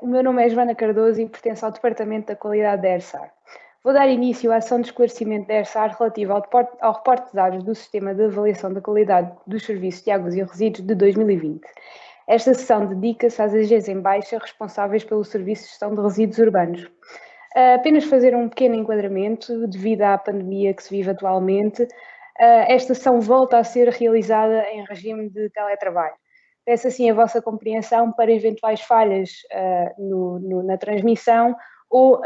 O meu nome é Joana Cardoso e pertenço ao Departamento da Qualidade da ERSAR. Vou dar início à ação de esclarecimento da ERSAR relativa ao reporte de dados do Sistema de Avaliação da Qualidade dos Serviços de Águas e Resíduos de 2020. Esta sessão dedica-se às AGs em baixa responsáveis pelo Serviço de Gestão de Resíduos Urbanos. Apenas fazer um pequeno enquadramento, devido à pandemia que se vive atualmente, esta sessão volta a ser realizada em regime de teletrabalho. Peço assim a vossa compreensão para eventuais falhas na transmissão ou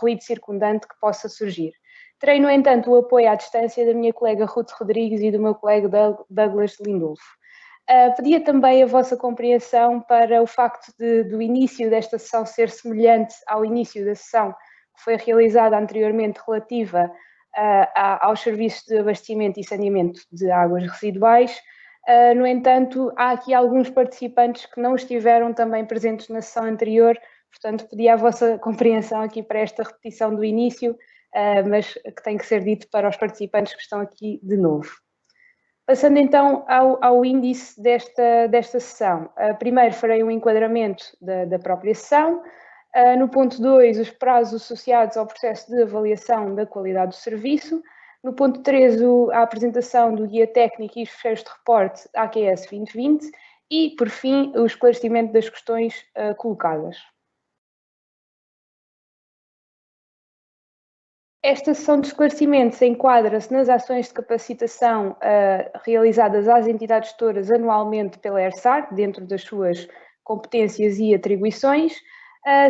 ruído circundante que possa surgir. Terei, no entanto, o apoio à distância da minha colega Ruth Rodrigues e do meu colega Douglas Lindolfo. Pedia também a vossa compreensão para o facto do início desta sessão ser semelhante ao início da sessão que foi realizada anteriormente relativa aos serviços de abastecimento e saneamento de águas residuais. No entanto, há aqui alguns participantes que não estiveram também presentes na sessão anterior, portanto, pedi a vossa compreensão aqui para esta repetição do início, mas que tem que ser dito para os participantes que estão aqui de novo. Passando então ao índice desta sessão. Primeiro farei um enquadramento da própria sessão. No ponto 2, os prazos associados ao processo de avaliação da qualidade do serviço. No ponto 3, a apresentação do guia técnico e os fecheiros de reporte AQS 2020 e, por fim, o esclarecimento das questões colocadas. Esta sessão de esclarecimentos enquadra-se nas ações de capacitação realizadas às entidades gestoras anualmente pela ERSAR, dentro das suas competências e atribuições.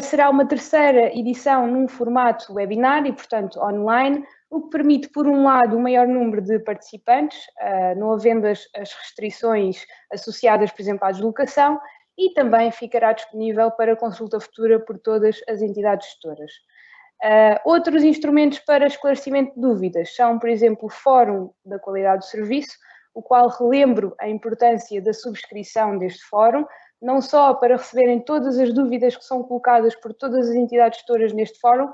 Será uma terceira edição num formato webinar e, portanto, online, o que permite, por um lado, um maior número de participantes, não havendo as restrições associadas, por exemplo, à deslocação, e também ficará disponível para consulta futura por todas as entidades gestoras. Outros instrumentos para esclarecimento de dúvidas são, por exemplo, o Fórum da Qualidade do Serviço, o qual relembro a importância da subscrição deste fórum, não só para receberem todas as dúvidas que são colocadas por todas as entidades gestoras neste fórum,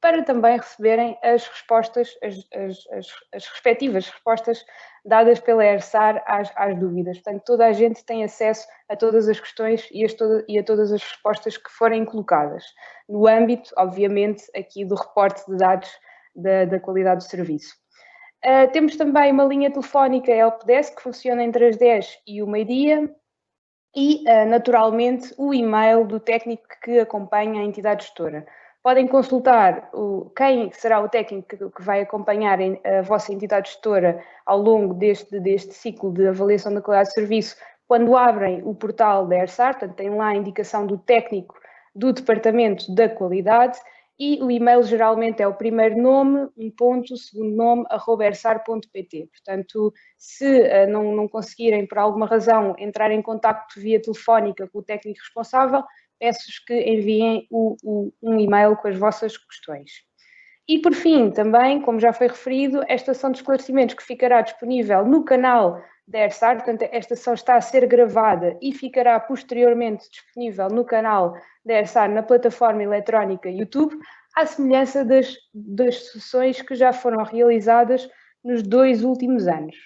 para também receberem as respostas, as respectivas respostas dadas pela ERSAR às dúvidas. Portanto, toda a gente tem acesso a todas as questões e a todas as respostas que forem colocadas, no âmbito, obviamente, aqui do reporte de dados da qualidade do serviço. Temos também uma linha telefónica helpdesk que funciona entre as 10 e o meio-dia e, naturalmente, o e-mail do técnico que acompanha a entidade gestora. Podem consultar quem será o técnico que vai acompanhar a vossa entidade gestora ao longo deste ciclo de avaliação da qualidade de serviço, quando abrem o portal da ERSAR, portanto, tem lá a indicação do técnico do Departamento da Qualidade e o e-mail geralmente é o primeiro nome, um ponto, segundo nome, @ersar.pt. Portanto, se não conseguirem, por alguma razão, entrar em contacto via telefónica com o técnico responsável, peço-vos que enviem um e-mail com as vossas questões. E, por fim, também, como já foi referido, esta sessão de esclarecimentos que ficará disponível no canal da ERSAR, portanto, esta sessão está a ser gravada e ficará posteriormente disponível no canal da ERSAR na plataforma eletrónica YouTube, à semelhança das sessões que já foram realizadas nos 2 últimos anos.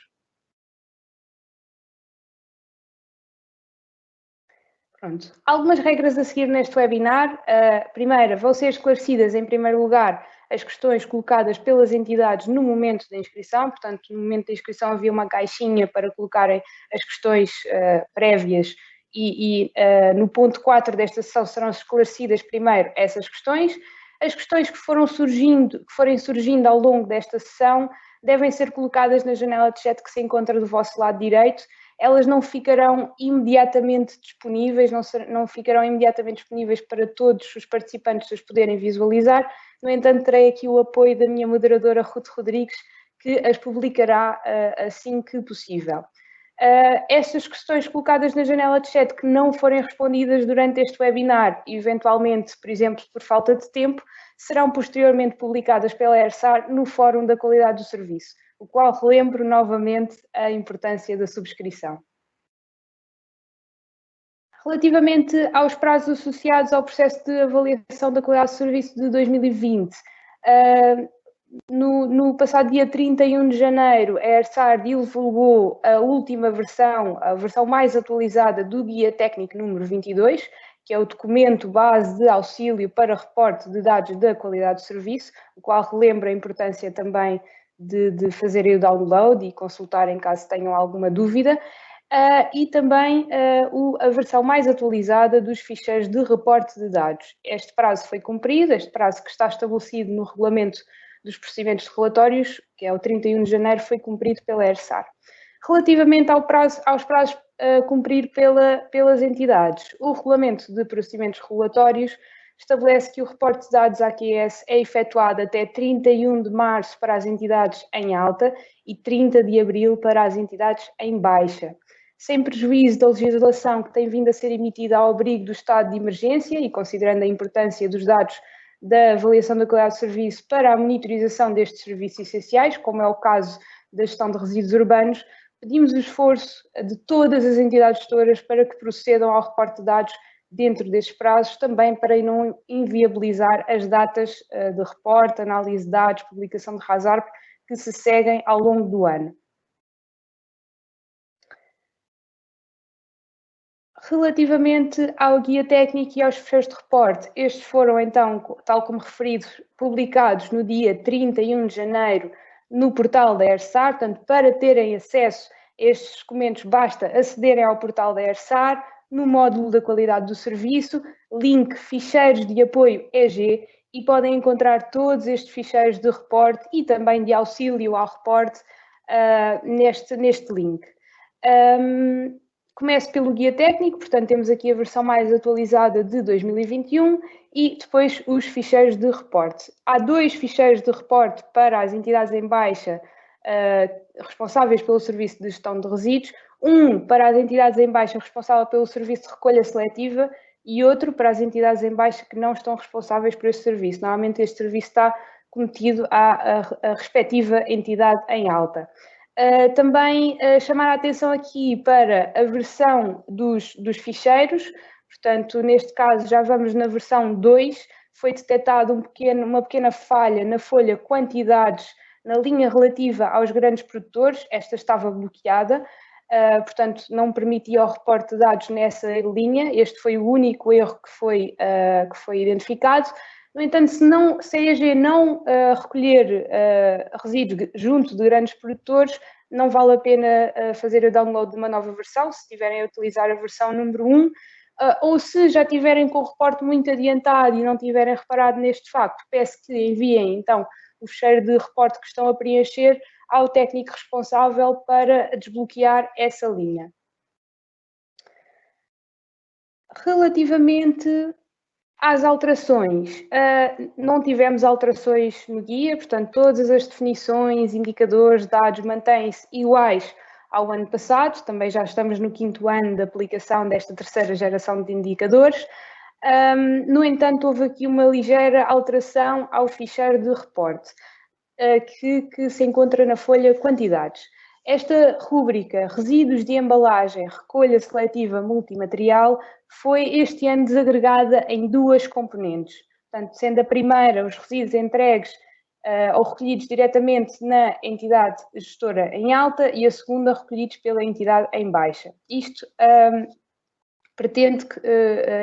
Pronto. Algumas regras a seguir neste webinar. Primeira, vão ser esclarecidas, em primeiro lugar, as questões colocadas pelas entidades no momento da inscrição. Portanto, no momento da inscrição havia uma caixinha para colocarem as questões prévias e no ponto 4 desta sessão serão esclarecidas primeiro essas questões. As questões que forem surgindo ao longo desta sessão devem ser colocadas na janela de chat que se encontra do vosso lado direito. Elas não ficarão imediatamente disponíveis, não ficarão imediatamente disponíveis para todos os participantes as poderem visualizar. No entanto, terei aqui o apoio da minha moderadora Ruth Rodrigues, que as publicará assim que possível. Estas questões colocadas na janela de chat que não forem respondidas durante este webinar, eventualmente, por exemplo, por falta de tempo, serão posteriormente publicadas pela ERSAR no Fórum da Qualidade do Serviço, o qual relembro novamente a importância da subscrição. Relativamente aos prazos associados ao processo de avaliação da qualidade do serviço de 2020, no passado dia 31 de janeiro, a ERSAR divulgou a última versão, a versão mais atualizada do Guia Técnico número 22, que é o documento base de auxílio para reporte de dados da qualidade do serviço, o qual relembra a importância também de fazerem o download e consultarem caso tenham alguma dúvida. E também a versão mais atualizada dos ficheiros de reporte de dados. Este prazo foi cumprido, este prazo que está estabelecido no regulamento dos procedimentos de relatórios, que é o 31 de janeiro, foi cumprido pela ERSAR. Relativamente aos prazos a cumprir pelas entidades, o regulamento de procedimentos regulatórios estabelece que o reporte de dados AQS é efetuado até 31 de março para as entidades em alta e 30 de abril para as entidades em baixa, sem prejuízo da legislação que tem vindo a ser emitida ao abrigo do estado de emergência e considerando a importância dos dados da avaliação da qualidade de serviço para a monitorização destes serviços essenciais, como é o caso da gestão de resíduos urbanos, pedimos o esforço de todas as entidades gestoras para que procedam ao reporte de dados dentro destes prazos, também para não inviabilizar as datas de reporte, análise de dados, publicação de RASARP, que se seguem ao longo do ano. Relativamente ao guia técnico e aos ficheiros de reporte, estes foram então, tal como referido, publicados no dia 31 de janeiro no portal da ERSAR, portanto, para terem acesso a estes documentos basta acederem ao portal da ERSAR, no módulo da qualidade do serviço, link ficheiros de apoio EG e podem encontrar todos estes ficheiros de reporte e também de auxílio ao reporte neste link. Começo pelo guia técnico, portanto temos aqui a versão mais atualizada de 2021 e depois os ficheiros de reporte. Há 2 ficheiros de reporte para as entidades em baixa responsáveis pelo serviço de gestão de resíduos, um para as entidades em baixa responsável pelo serviço de recolha seletiva e outro para as entidades em baixa que não estão responsáveis por este serviço. Normalmente este serviço está cometido à respectiva entidade em alta. Também chamar a atenção aqui para a versão dos ficheiros, portanto, neste caso já vamos na versão 2, foi detectada uma pequena falha na folha quantidades na linha relativa aos grandes produtores, esta estava bloqueada, portanto não permitia o reporte de dados nessa linha, este foi o único erro que foi identificado. No entanto, se a EG não recolher resíduos junto de grandes produtores, não vale a pena fazer o download de uma nova versão, se estiverem a utilizar a versão número 1, ou se já tiverem com o reporte muito adiantado e não tiverem reparado neste facto, peço que enviem então o ficheiro de reporte que estão a preencher ao técnico responsável para desbloquear essa linha. Relativamente às alterações, não tivemos alterações no guia, portanto, todas as definições, indicadores, dados mantêm-se iguais ao ano passado, também já estamos no 5º ano de aplicação desta terceira geração de indicadores. No entanto, houve aqui uma ligeira alteração ao ficheiro de reporte, que se encontra na folha quantidades. Esta rúbrica, resíduos de embalagem, recolha seletiva multimaterial, foi este ano desagregada em 2 componentes. Portanto, sendo a primeira os resíduos entregues ou recolhidos diretamente na entidade gestora em alta e a segunda recolhidos pela entidade em baixa. Isto pretende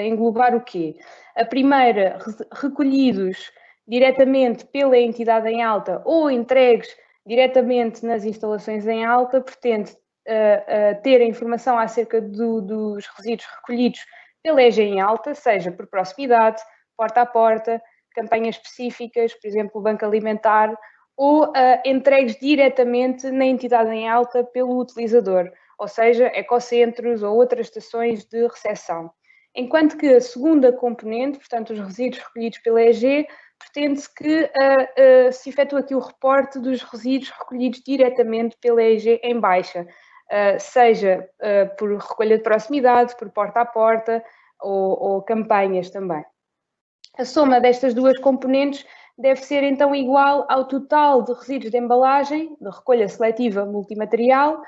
englobar o quê? A primeira, recolhidos diretamente pela entidade em alta ou entregues diretamente nas instalações em alta, pretende ter a informação acerca dos resíduos recolhidos pela EG em alta, seja por proximidade, porta a porta, campanhas específicas, por exemplo, o Banco Alimentar, ou entregues diretamente na entidade em alta pelo utilizador, ou seja, ecocentros ou outras estações de recepção. Enquanto que a segunda componente, portanto, os resíduos recolhidos pela EG, pretende-se que se efetue aqui o reporte dos resíduos recolhidos diretamente pela EG em baixa, seja por recolha de proximidade, por porta a porta ou campanhas também. A soma destas 2 componentes deve ser então igual ao total de resíduos de embalagem, de recolha seletiva multimaterial,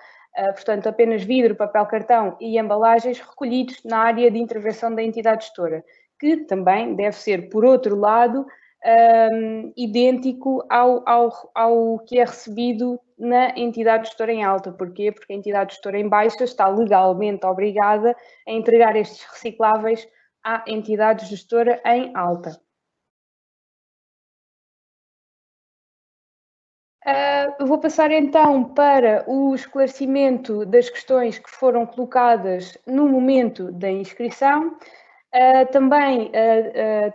portanto apenas vidro, papel cartão e embalagens recolhidos na área de intervenção da entidade gestora, que também deve ser, por outro lado, idêntico ao que é recebido na entidade gestora em alta. Porquê? Porque a entidade gestora em baixa está legalmente obrigada a entregar estes recicláveis à entidade gestora em alta. Vou passar então para o esclarecimento das questões que foram colocadas no momento da inscrição. Também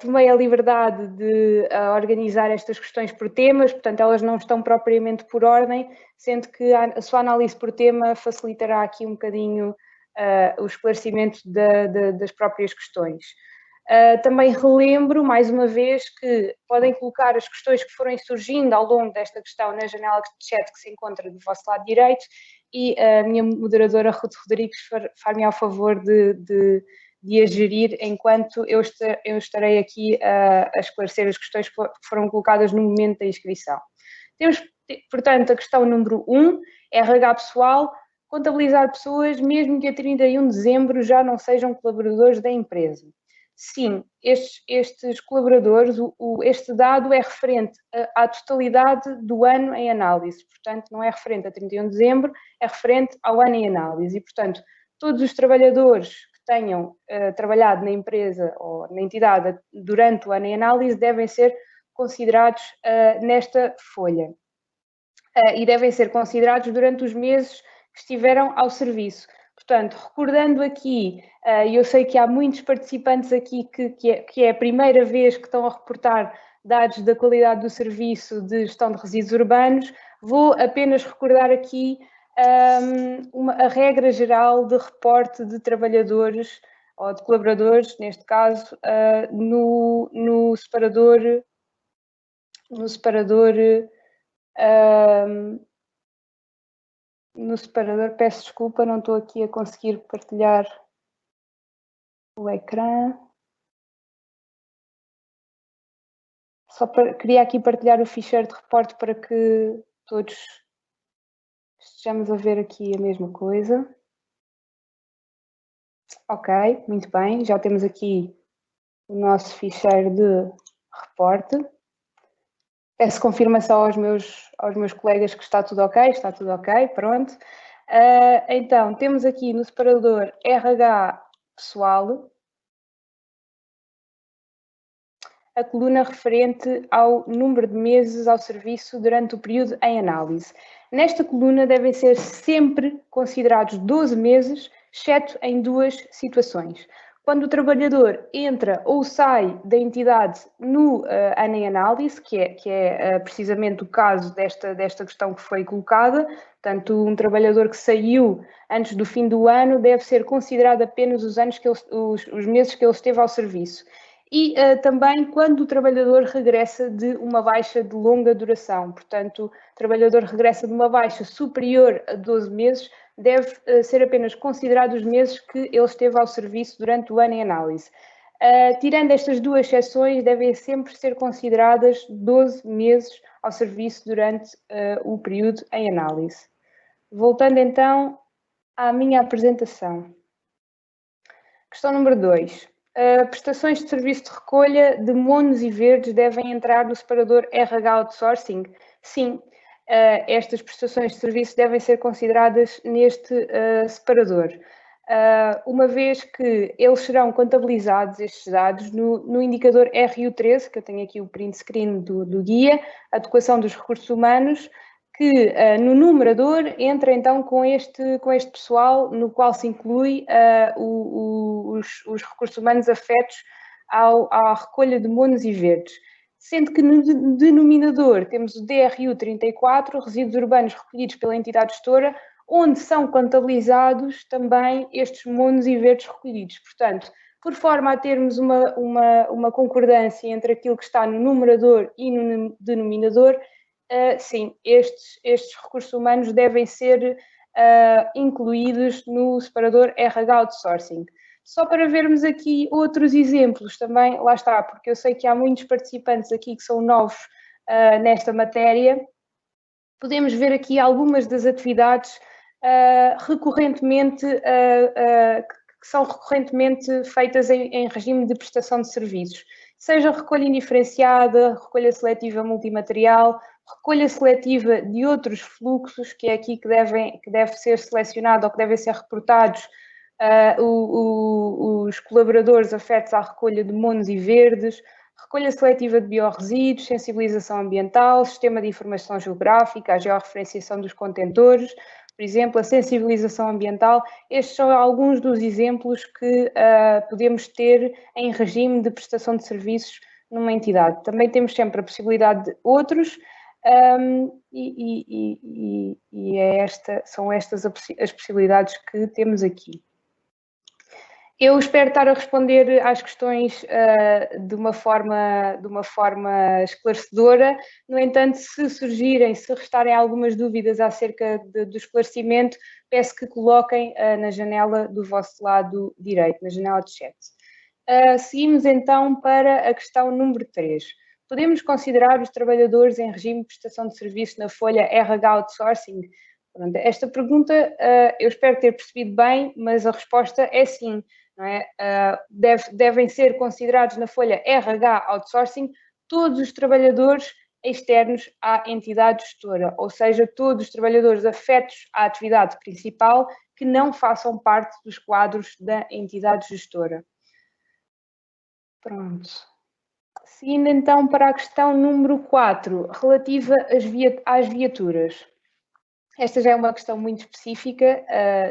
tomei a liberdade de organizar estas questões por temas, portanto elas não estão propriamente por ordem, sendo que a sua análise por tema facilitará aqui um bocadinho o esclarecimento das próprias questões. Também relembro, mais uma vez, que podem colocar as questões que forem surgindo ao longo desta questão na janela de chat que se encontra do vosso lado direito e a minha moderadora Ruth Rodrigues far-me ao favor de a gerir enquanto eu estarei aqui a esclarecer as questões que foram colocadas no momento da inscrição. Temos, portanto, a questão número 1, RH pessoal, contabilizar pessoas mesmo que a 31 de dezembro já não sejam colaboradores da empresa. Sim, estes colaboradores, este dado é referente à totalidade do ano em análise, portanto, não é referente a 31 de dezembro, é referente ao ano em análise e, portanto, todos os trabalhadores que tenham trabalhado na empresa ou na entidade durante o ano em análise devem ser considerados nesta folha e devem ser considerados durante os meses que estiveram ao serviço. Portanto, recordando aqui, e eu sei que há muitos participantes aqui que é a primeira vez que estão a reportar dados da qualidade do serviço de gestão de resíduos urbanos, vou apenas recordar aqui a regra geral de reporte de trabalhadores ou de colaboradores, neste caso, no separador peço desculpa, não estou aqui a conseguir partilhar o ecrã. Queria aqui partilhar o ficheiro de reporte para que todos estejamos a ver aqui a mesma coisa. Ok, muito bem, já temos aqui o nosso ficheiro de reporte. Peço confirmação aos meus colegas que está tudo ok, pronto. Então, temos aqui no separador RH pessoal a coluna referente ao número de meses ao serviço durante o período em análise. Nesta coluna devem ser sempre considerados 12 meses, exceto em duas situações. Quando o trabalhador entra ou sai da entidade no ano em análise, que é precisamente o caso desta questão que foi colocada, portanto, um trabalhador que saiu antes do fim do ano deve ser considerado apenas os meses que ele esteve ao serviço. E também quando o trabalhador regressa de uma baixa de longa duração, portanto, o trabalhador regressa de uma baixa superior a 12 meses, deve ser apenas considerado os meses que ele esteve ao serviço durante o ano em análise. Tirando estas duas exceções, devem sempre ser consideradas 12 meses ao serviço durante o período em análise. Voltando então à minha apresentação. Questão número 2. Prestações de serviço de recolha de monos e verdes devem entrar no separador RH Outsourcing? Sim, estas prestações de serviço devem ser consideradas neste separador. Uma vez que eles serão contabilizados, estes dados, no indicador RU13, que eu tenho aqui o print screen do guia, Adequação dos Recursos Humanos, que no numerador entra então com este pessoal, no qual se inclui os recursos humanos afetos à recolha de monos e verdes. Sendo que no denominador temos o DRU 34, resíduos urbanos recolhidos pela entidade gestora, onde são contabilizados também estes monos e verdes recolhidos. Portanto, por forma a termos uma concordância entre aquilo que está no numerador e no denominador, sim, estes recursos humanos devem ser incluídos no separador RH Outsourcing. Só para vermos aqui outros exemplos também, lá está, porque eu sei que há muitos participantes aqui que são novos nesta matéria, podemos ver aqui algumas das atividades que são recorrentemente feitas em regime de prestação de serviços, seja recolha indiferenciada, recolha seletiva multimaterial, recolha seletiva de outros fluxos, que é aqui que deve ser selecionado ou que devem ser reportados dos colaboradores afetos à recolha de monos e verdes, recolha seletiva de biorresíduos, sensibilização ambiental, sistema de informação geográfica, a georreferenciação dos contentores, por exemplo, a sensibilização ambiental. Estes são alguns dos exemplos que podemos ter em regime de prestação de serviços numa entidade. Também temos sempre a possibilidade de outros, são estas as possibilidades que temos aqui. Eu espero estar a responder às questões de uma forma esclarecedora. No entanto, se restarem algumas dúvidas acerca do esclarecimento, peço que coloquem na janela do vosso lado direito, na janela de chat. Seguimos então para a questão número 3. Podemos considerar os trabalhadores em regime de prestação de serviço na folha RH Outsourcing? Pronto, esta pergunta eu espero ter percebido bem, mas a resposta é sim. Não é? Devem ser considerados na folha RH Outsourcing todos os trabalhadores externos à entidade gestora, ou seja, todos os trabalhadores afetos à atividade principal que não façam parte dos quadros da entidade gestora. Pronto. Seguindo então para a questão número 4, relativa às viaturas. Esta já é uma questão muito específica,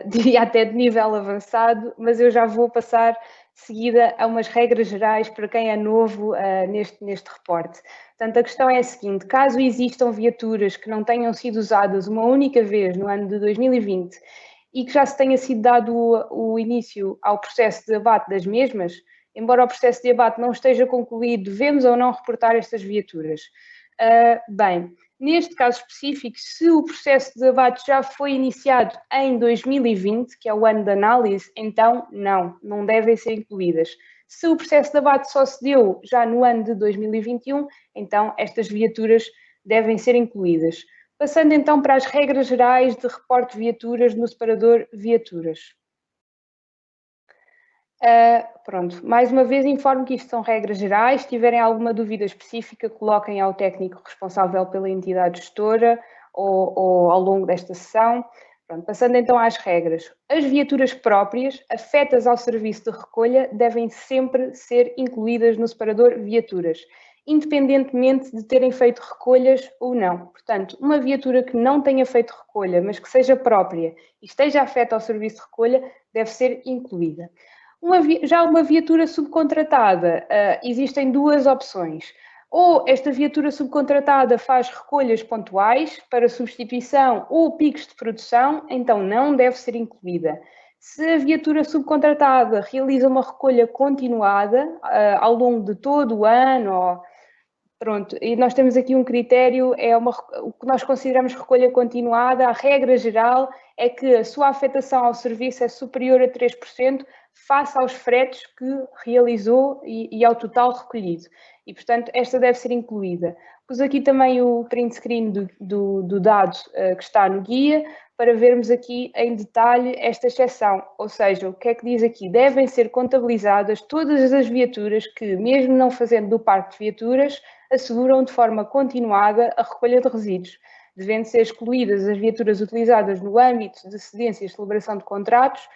diria até de nível avançado, mas eu já vou passar de seguida a umas regras gerais para quem é novo neste reporte. Portanto, a questão é a seguinte: caso existam viaturas que não tenham sido usadas uma única vez no ano de 2020 e que já se tenha sido dado o início ao processo de abate das mesmas, embora o processo de abate não esteja concluído, devemos ou não reportar estas viaturas? Bem, neste caso específico, se o processo de abate já foi iniciado em 2020, que é o ano de análise, então não devem ser incluídas. Se o processo de abate só se deu já no ano de 2021, então estas viaturas devem ser incluídas. Passando então para as regras gerais de reporte de viaturas no separador viaturas. Pronto, mais uma vez informo que isto são regras gerais. Se tiverem alguma dúvida específica, coloquem ao técnico responsável pela entidade gestora ou ao longo desta sessão. Pronto, passando então às regras. As viaturas próprias, afetas ao serviço de recolha, devem sempre ser incluídas no separador viaturas, independentemente de terem feito recolhas ou não. Portanto, uma viatura que não tenha feito recolha, mas que seja própria e esteja afeta ao serviço de recolha, deve ser incluída. Já uma viatura subcontratada, existem duas opções. Ou esta viatura subcontratada faz recolhas pontuais para substituição ou picos de produção, então não deve ser incluída. Se a viatura subcontratada realiza uma recolha continuada ao longo de todo o ano, pronto, e nós temos aqui um critério, o que nós consideramos recolha continuada, a regra geral é que a sua afetação ao serviço é superior a 3% face aos fretes que realizou e ao total recolhido. E, portanto, esta deve ser incluída. Pus aqui também o print screen do dado que está no guia, para vermos aqui em detalhe esta exceção. Ou seja, o que é que diz aqui? Devem ser contabilizadas todas as viaturas que, mesmo não fazendo do parque de viaturas, asseguram de forma continuada a recolha de resíduos, devendo ser excluídas as viaturas utilizadas no âmbito de cedência e celebração de contratos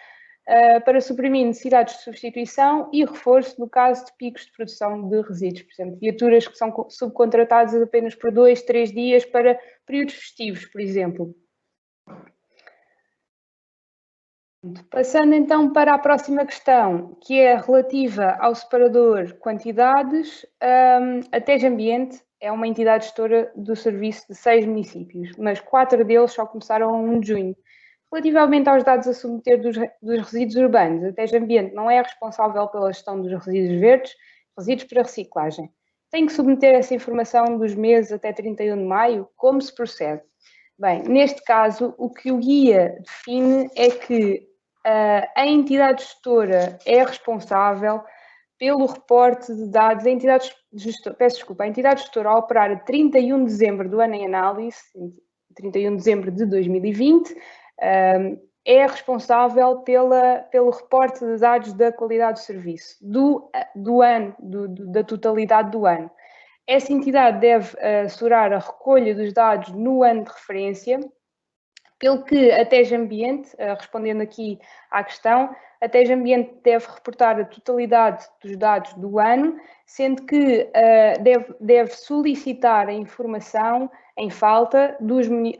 para suprimir necessidades de substituição e reforço no caso de picos de produção de resíduos. Por exemplo, viaturas que são subcontratadas apenas por 2, 3 dias para períodos festivos, por exemplo. Passando então para a próxima questão, que é relativa ao separador quantidades, a TEG Ambiente é uma entidade gestora do serviço de 6 municípios, mas 4 deles só começaram a 1 de junho. Relativamente aos dados a submeter dos resíduos urbanos, a TEG Ambiente não é responsável pela gestão dos resíduos verdes, resíduos para reciclagem. Tem que submeter essa informação dos meses até 31 de maio. Como se procede? Bem, neste caso, o que o guia define é que a entidade gestora é responsável pelo reporte de dados. A entidade gestora, ao operar a 31 de dezembro do ano em análise, 31 de dezembro de 2020, é responsável pelo reporte de dados da qualidade do serviço do ano, da totalidade do ano. Essa entidade deve assegurar a recolha dos dados no ano de referência, Pelo que a TEG Ambiente, respondendo aqui à questão, a TEG Ambiente deve reportar a totalidade dos dados do ano, sendo que deve solicitar a informação em falta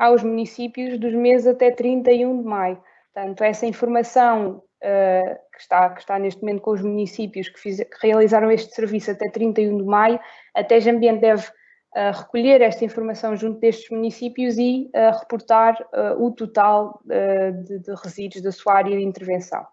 aos municípios dos meses até 31 de maio. Portanto, essa informação que está neste momento com os municípios que realizaram este serviço até 31 de maio, a TEG Ambiente deve recolher esta informação junto destes municípios e reportar o total de resíduos da sua área de intervenção.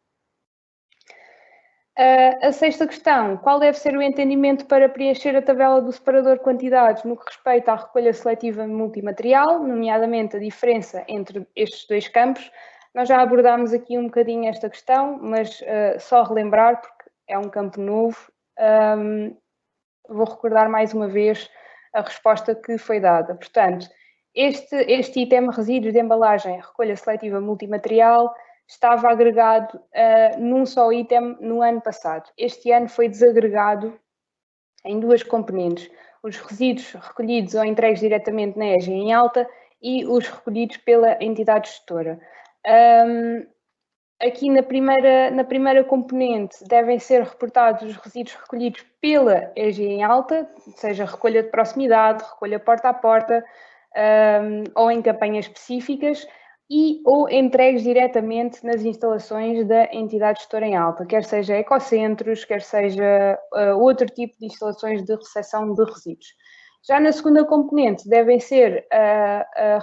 A sexta questão, qual deve ser o entendimento para preencher a tabela do separador de quantidades no que respeita à recolha seletiva multimaterial, nomeadamente a diferença entre estes dois campos? Nós já abordámos aqui um bocadinho esta questão, mas só relembrar, porque é um campo novo, vou recordar mais uma vez a resposta que foi dada. Portanto, este item resíduos de embalagem recolha seletiva multimaterial estava agregado num só item no ano passado. Este ano foi desagregado em duas componentes: os resíduos recolhidos ou entregues diretamente na EGE em alta e os recolhidos pela entidade gestora. Aqui na primeira componente devem ser reportados os resíduos recolhidos pela EGE em alta, seja recolha de proximidade, recolha porta a porta, ou em campanhas específicas, ou entregues diretamente nas instalações da entidade gestora em alta, quer seja ecocentros, quer seja outro tipo de instalações de recepção de resíduos. Já na segunda componente devem ser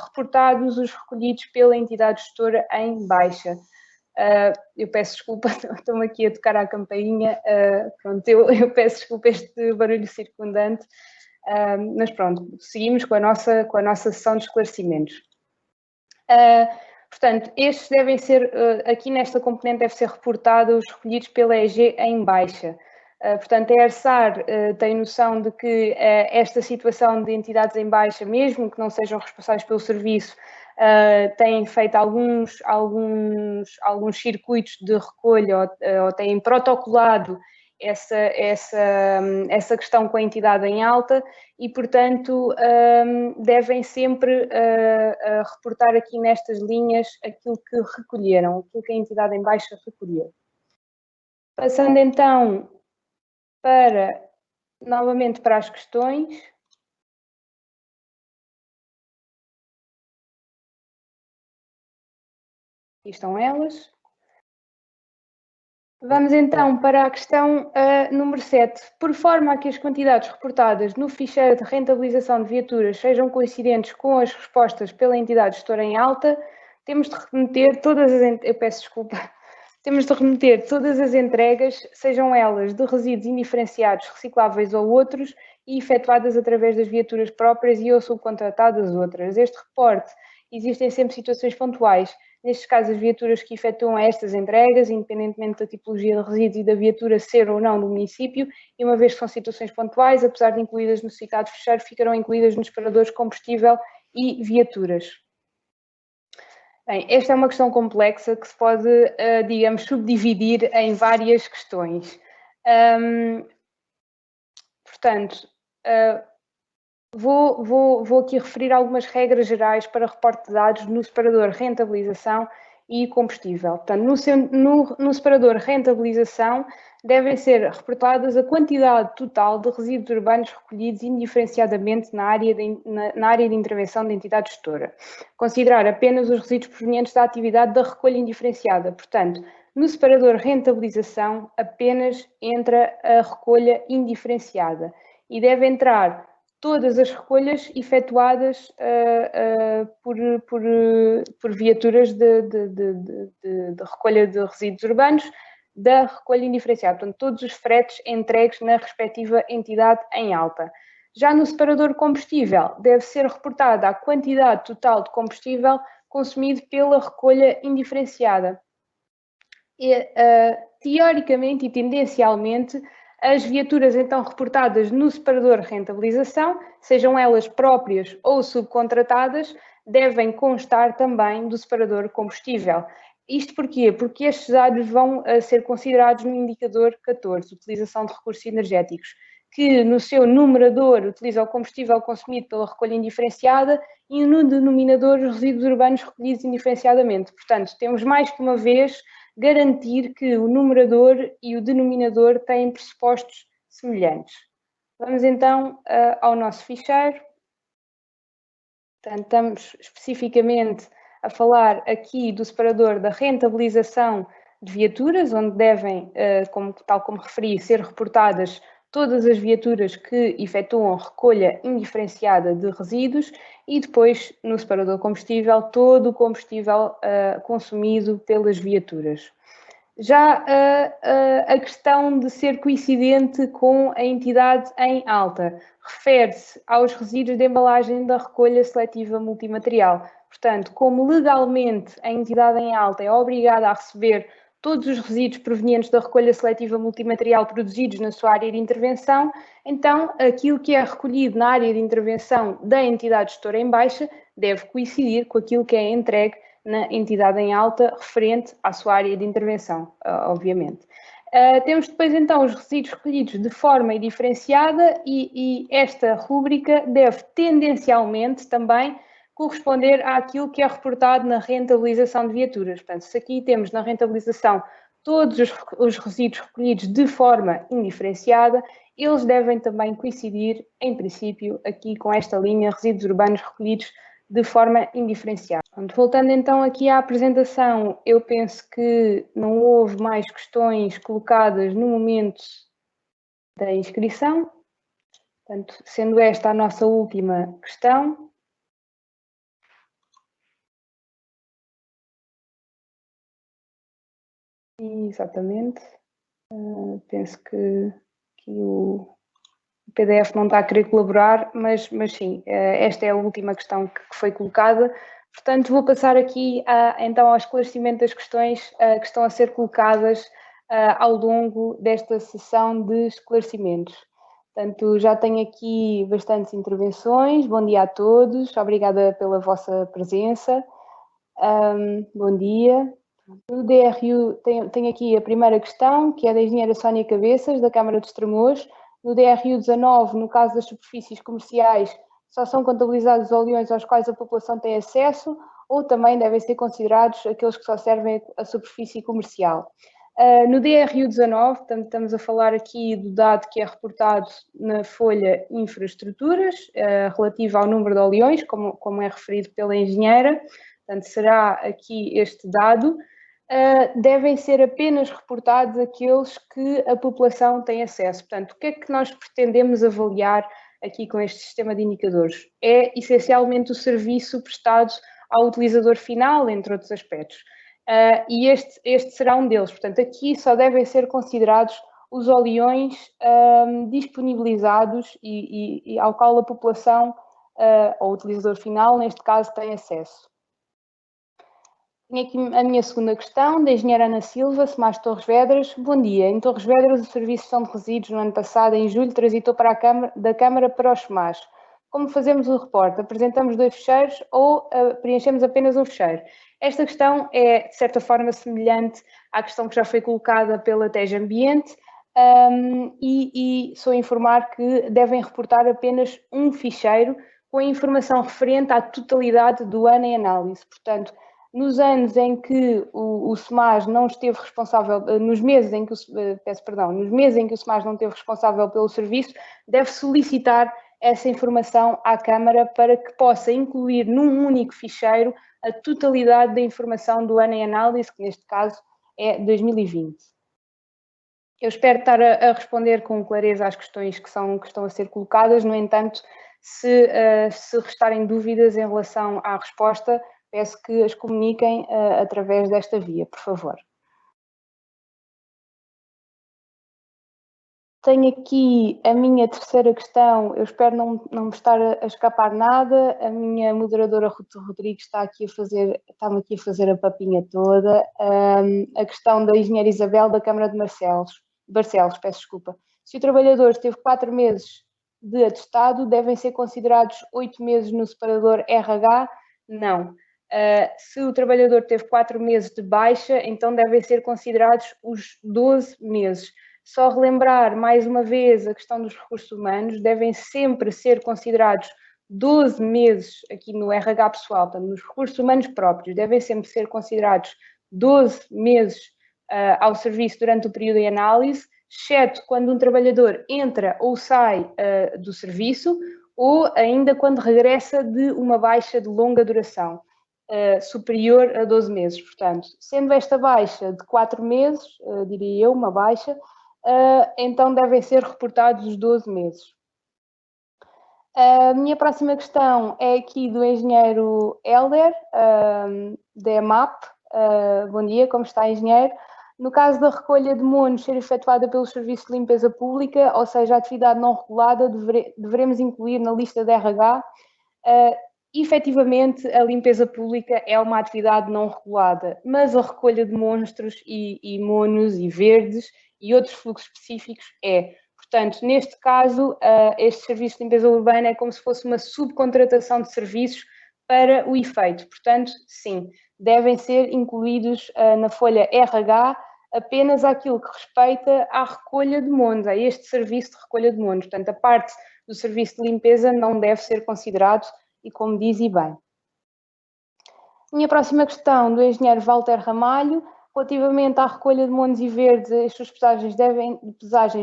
reportados os recolhidos pela entidade gestora em baixa. Eu peço desculpa, estou-me aqui a tocar à campainha, pronto, eu peço desculpa este barulho circundante, mas pronto, seguimos com a nossa sessão de esclarecimentos. Portanto, estes devem ser, aqui nesta componente deve ser reportado os recolhidos pela EG em baixa. Portanto, a ERSAR tem noção de que esta situação de entidades em baixa, mesmo que não sejam responsáveis pelo serviço, têm feito alguns circuitos de recolha ou têm protocolado essa questão com a entidade em alta e, portanto, devem sempre reportar aqui nestas linhas aquilo que recolheram, aquilo que a entidade em baixa recolheu. Passando então novamente para as questões. Aqui estão elas. Vamos então para a questão número 7. Por forma a que as quantidades reportadas no ficheiro de rentabilização de viaturas sejam coincidentes com as respostas pela entidade gestora em alta, temos de remeter todas as... Eu peço desculpa. Temos de remeter todas as entregas, sejam elas de resíduos indiferenciados, recicláveis ou outros, e efetuadas através das viaturas próprias e ou subcontratadas outras. Este reporte, existem sempre situações pontuais. Nestes casos, as viaturas que efetuam estas entregas, independentemente da tipologia de resíduos e da viatura ser ou não do município, e uma vez que são situações pontuais, apesar de incluídas no citado ficheiro, ficarão incluídas nos separadores combustível e viaturas. Bem, esta é uma questão complexa que se pode, digamos, subdividir em várias questões. Portanto, vou aqui referir algumas regras gerais para reporte de dados no separador rentabilização e combustível. Portanto, no separador rentabilização devem ser reportadas a quantidade total de resíduos urbanos recolhidos indiferenciadamente na área de intervenção da entidade gestora. Considerar apenas os resíduos provenientes da atividade da recolha indiferenciada. Portanto, no separador rentabilização apenas entra a recolha indiferenciada e deve entrar todas as recolhas efetuadas por viaturas de recolha de resíduos urbanos da recolha indiferenciada, portanto, todos os fretes entregues na respectiva entidade em alta. Já no separador combustível, deve ser reportada a quantidade total de combustível consumido pela recolha indiferenciada. Teoricamente e tendencialmente, as viaturas então reportadas no separador rentabilização, sejam elas próprias ou subcontratadas, devem constar também do separador combustível. Isto porquê? Porque estes dados vão ser considerados no indicador 14, utilização de recursos energéticos, que no seu numerador utiliza o combustível consumido pela recolha indiferenciada e no denominador os resíduos urbanos recolhidos indiferenciadamente. Portanto, temos mais que uma vez garantir que o numerador e o denominador têm pressupostos semelhantes. Vamos então ao nosso ficheiro. Portanto, estamos especificamente a falar aqui do separador da rentabilização de viaturas, onde devem, tal como referi, ser reportadas todas as viaturas que efetuam recolha indiferenciada de resíduos e depois, no separador combustível, todo o combustível consumido pelas viaturas. Já a questão de ser coincidente com a entidade em alta refere-se aos resíduos de embalagem da recolha seletiva multimaterial. Portanto, como legalmente a entidade em alta é obrigada a receber todos os resíduos provenientes da recolha seletiva multimaterial produzidos na sua área de intervenção, então aquilo que é recolhido na área de intervenção da entidade gestora em baixa deve coincidir com aquilo que é entregue na entidade em alta referente à sua área de intervenção, obviamente. Temos depois então os resíduos recolhidos de forma indiferenciada e esta rúbrica deve tendencialmente também corresponder àquilo que é reportado na rentabilização de viaturas. Portanto, se aqui temos na rentabilização todos os resíduos recolhidos de forma indiferenciada, eles devem também coincidir, em princípio, aqui com esta linha resíduos urbanos recolhidos de forma indiferenciada. Voltando então aqui à apresentação, eu penso que não houve mais questões colocadas no momento da inscrição. Portanto, sendo esta a nossa última questão. Exatamente. Penso que o PDF não está a querer colaborar, mas sim, esta é a última questão que foi colocada. Portanto, vou passar aqui então ao esclarecimento das questões que estão a ser colocadas ao longo desta sessão de esclarecimentos. Portanto, já tenho aqui bastantes intervenções. Bom dia a todos, obrigada pela vossa presença. Bom dia. No DRU tenho aqui a primeira questão, que é da engenheira Sónia Cabeças, da Câmara de Estremoz. No DRU 19, no caso das superfícies comerciais, só são contabilizados os oleões aos quais a população tem acesso ou também devem ser considerados aqueles que só servem à superfície comercial. No DRU 19, estamos a falar aqui do dado que é reportado na folha infraestruturas, relativo ao número de oleões, como é referido pela engenheira. Portanto, será aqui este dado. Devem ser apenas reportados aqueles que a população tem acesso. Portanto, o que é que nós pretendemos avaliar aqui com este sistema de indicadores? É essencialmente o serviço prestado ao utilizador final, entre outros aspectos. E este será um deles. Portanto, aqui só devem ser considerados os oleões disponibilizados e ao qual a população, ou o utilizador final, neste caso, tem acesso. Tenho aqui a minha segunda questão, da engenheira Ana Silva, SEMAS Torres Vedras. Bom dia. Em Torres Vedras, o Serviço de Gestão de Resíduos, no ano passado, em julho, transitou da Câmara para os SEMAS. Como fazemos o reporte? Apresentamos 2 ficheiros ou preenchemos apenas um ficheiro? Esta questão é, de certa forma, semelhante à questão que já foi colocada pela TEG Ambiente e sou a informar que devem reportar apenas um ficheiro com a informação referente à totalidade do ano em análise. Portanto, nos anos em que o SEMAS não esteve responsável, nos meses em que o SEMAS não esteve responsável pelo serviço, deve solicitar essa informação à Câmara para que possa incluir num único ficheiro a totalidade da informação do ano em análise, que neste caso é 2020. Eu espero estar a responder com clareza às questões que estão a ser colocadas, no entanto, se restarem dúvidas em relação à resposta, peço que as comuniquem através desta via, por favor. Tenho aqui a minha terceira questão, eu espero não me estar a escapar nada. A minha moderadora Ruth Rodrigues está-me aqui a fazer a papinha toda. A questão da engenheira Isabel, da Câmara de Barcelos, peço desculpa. Se o trabalhador esteve 4 meses de atestado, devem ser considerados 8 meses no separador RH? Não. Se o trabalhador teve 4 meses de baixa, então devem ser considerados os 12 meses. Só relembrar mais uma vez a questão dos recursos humanos, devem sempre ser considerados 12 meses aqui no RH pessoal, portanto, nos recursos humanos próprios, devem sempre ser considerados 12 meses ao serviço durante o período de análise, exceto quando um trabalhador entra ou sai do serviço, ou ainda quando regressa de uma baixa de longa duração, superior a 12 meses. Portanto, sendo esta baixa de 4 meses, diria eu, uma baixa, então devem ser reportados os 12 meses. A minha próxima questão é aqui do engenheiro Helder, da EMAP. Bom dia, como está, engenheiro? No caso da recolha de monos ser efetuada pelo Serviço de Limpeza Pública, ou seja, a atividade não regulada, deveremos incluir na lista de RH. Efetivamente, a limpeza pública é uma atividade não regulada, mas a recolha de monstros e monos e verdes e outros fluxos específicos é. Portanto, neste caso, este serviço de limpeza urbana é como se fosse uma subcontratação de serviços para o efeito. Portanto, sim, devem ser incluídos na folha RH apenas aquilo que respeita à recolha de monos, a este serviço de recolha de monos. Portanto, a parte do serviço de limpeza não deve ser considerado e, como diz, e bem. Minha próxima questão do engenheiro Walter Ramalho, relativamente à recolha de monos e verdes, as suas pesagens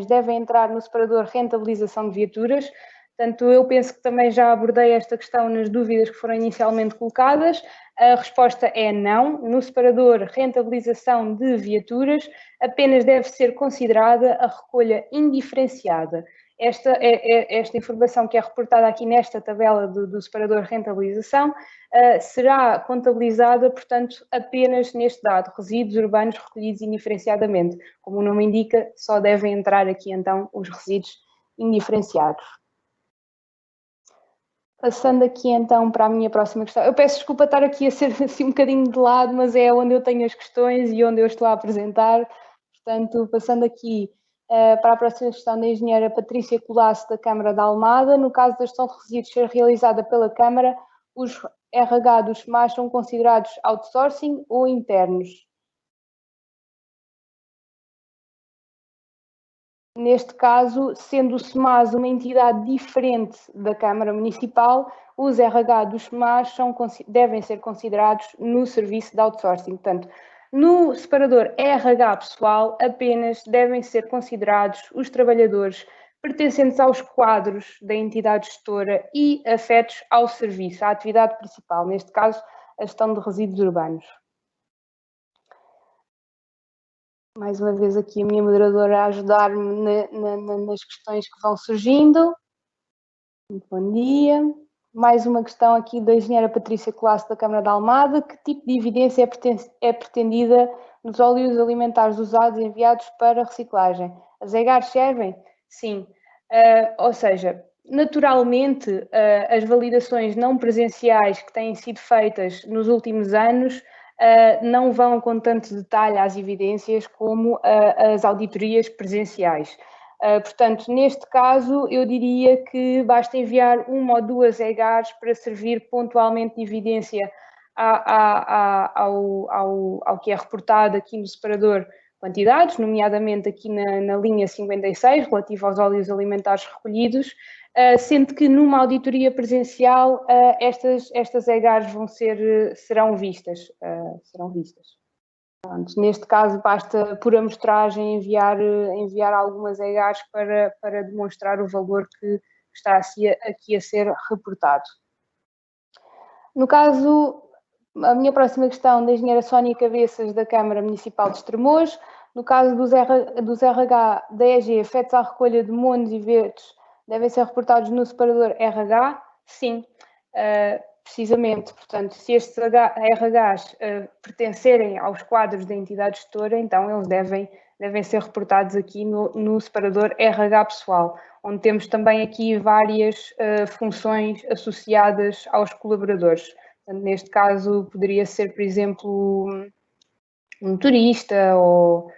devem entrar no separador rentabilização de viaturas. Portanto, eu penso que também já abordei esta questão nas dúvidas que foram inicialmente colocadas. A resposta é não. No separador rentabilização de viaturas, apenas deve ser considerada a recolha indiferenciada. Esta informação que é reportada aqui nesta tabela do separador rentabilização será contabilizada, portanto, apenas neste dado, resíduos urbanos recolhidos indiferenciadamente. Como o nome indica, só devem entrar aqui então os resíduos indiferenciados. Passando aqui então para a minha próxima questão. Eu peço desculpa estar aqui a ser assim um bocadinho de lado, mas é onde eu tenho as questões e onde eu estou a apresentar. Portanto, passando aqui para a próxima questão da engenheira Patrícia Colasso, da Câmara da Almada. No caso da gestão de resíduos ser realizada pela Câmara, os RH dos SMAs são considerados outsourcing ou internos? Neste caso, sendo o SMAS uma entidade diferente da Câmara Municipal, os RH dos SMAs devem ser considerados no serviço de outsourcing. Portanto, no separador RH pessoal, apenas devem ser considerados os trabalhadores pertencentes aos quadros da entidade gestora e afetos ao serviço, à atividade principal, neste caso, a gestão de resíduos urbanos. Mais uma vez aqui a minha moderadora a ajudar-me nas questões que vão surgindo. Muito bom dia. Mais uma questão aqui da engenheira Patrícia Colasso, da Câmara da Almada. Que tipo de evidência é pretendida nos óleos alimentares usados e enviados para reciclagem? As EGARs servem? Sim. Ou seja, naturalmente, as validações não presenciais que têm sido feitas nos últimos anos não vão com tanto detalhe às evidências como as auditorias presenciais. Portanto, neste caso, eu diria que basta enviar uma ou duas EGARs para servir pontualmente de evidência ao que é reportado aqui no separador quantidades, nomeadamente aqui na linha 56, relativo aos óleos alimentares recolhidos, sendo que numa auditoria presencial estas EGARs serão vistas. Pronto, neste caso, basta por amostragem enviar algumas EGARs para demonstrar o valor que está aqui a ser reportado. No caso, a minha próxima questão da engenheira Sónia Cabeças, da Câmara Municipal de Estremoz, no caso dos RH da EG afetos à recolha de monos e verdes, devem ser reportados no separador RH? Sim, precisamente. Portanto, se estes RHs pertencerem aos quadros da entidade gestora, então eles devem ser reportados aqui no separador RH pessoal, onde temos também aqui várias funções associadas aos colaboradores. Portanto, neste caso, poderia ser, por exemplo, um motorista ou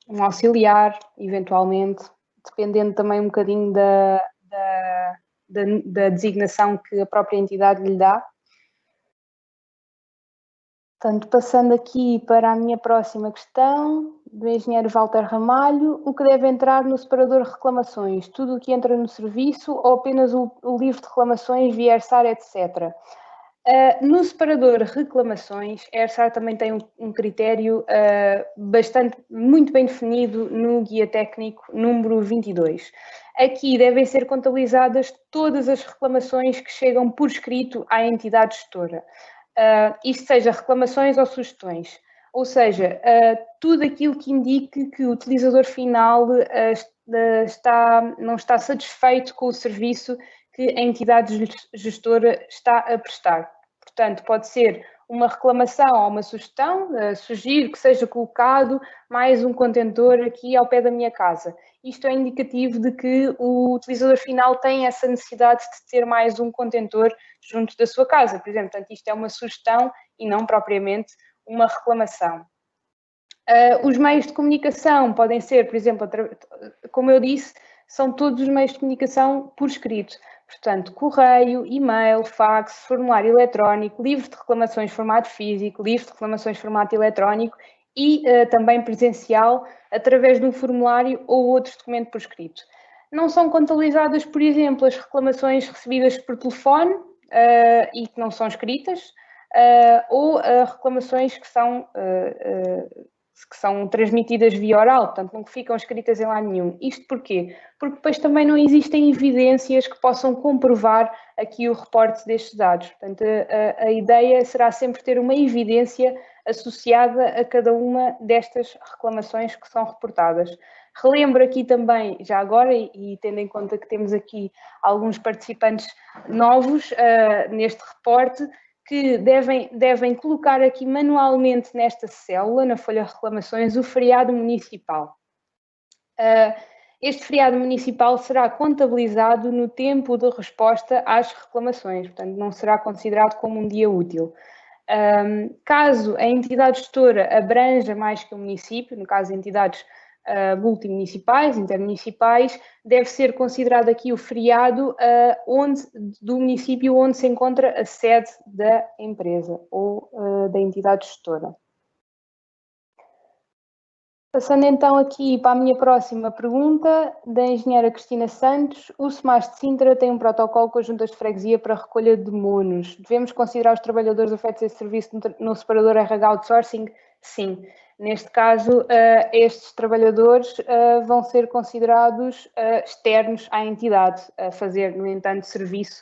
um auxiliar, eventualmente, dependendo também um bocadinho da designação que a própria entidade lhe dá. Portanto, passando aqui para a minha próxima questão, do engenheiro Walter Ramalho, o que deve entrar no separador reclamações? Tudo o que entra no serviço ou apenas o livro de reclamações via ERSAR, etc.? No separador reclamações, a ERSAR também tem um critério muito bem definido no Guia Técnico número 22. Aqui devem ser contabilizadas todas as reclamações que chegam por escrito à entidade gestora. Isto seja reclamações ou sugestões. Ou seja, tudo aquilo que indique que o utilizador final não está satisfeito com o serviço que a entidade gestora está a prestar. Portanto, pode ser uma reclamação ou uma sugestão, sugiro que seja colocado mais um contentor aqui ao pé da minha casa. Isto é indicativo de que o utilizador final tem essa necessidade de ter mais um contentor junto da sua casa, por exemplo. Portanto, isto é uma sugestão e não propriamente uma reclamação. Os meios de comunicação podem ser, por exemplo, como eu disse, são todos os meios de comunicação por escrito. Portanto, correio, e-mail, fax, formulário eletrónico, livro de reclamações formato físico, livro de reclamações formato eletrónico e também presencial através de um formulário ou outro documento por escrito. Não são contabilizadas, por exemplo, as reclamações recebidas por telefone e que não são escritas, ou reclamações que são transmitidas via oral, portanto não ficam escritas em lado nenhum. Isto porquê? Porque depois também não existem evidências que possam comprovar aqui o reporte destes dados. Portanto, a ideia será sempre ter uma evidência associada a cada uma destas reclamações que são reportadas. Relembro aqui também, já agora, e tendo em conta que temos aqui alguns participantes novos neste reporte, que devem colocar aqui manualmente nesta célula, na folha de reclamações, o feriado municipal. Este feriado municipal será contabilizado no tempo de resposta às reclamações, portanto não será considerado como um dia útil. Caso a entidade gestora abranja mais que o município, no caso de entidades multimunicipais, intermunicipais, deve ser considerado aqui o feriado do município onde se encontra a sede da empresa ou da entidade gestora. Passando então aqui para a minha próxima pergunta, da engenheira Cristina Santos, o SEMAS de Sintra tem um protocolo com as juntas de freguesia para a recolha de monos. Devemos considerar os trabalhadores afetos a esse serviço no separador RH Outsourcing? Sim. Neste caso, estes trabalhadores vão ser considerados externos à entidade, a fazer, no entanto, serviço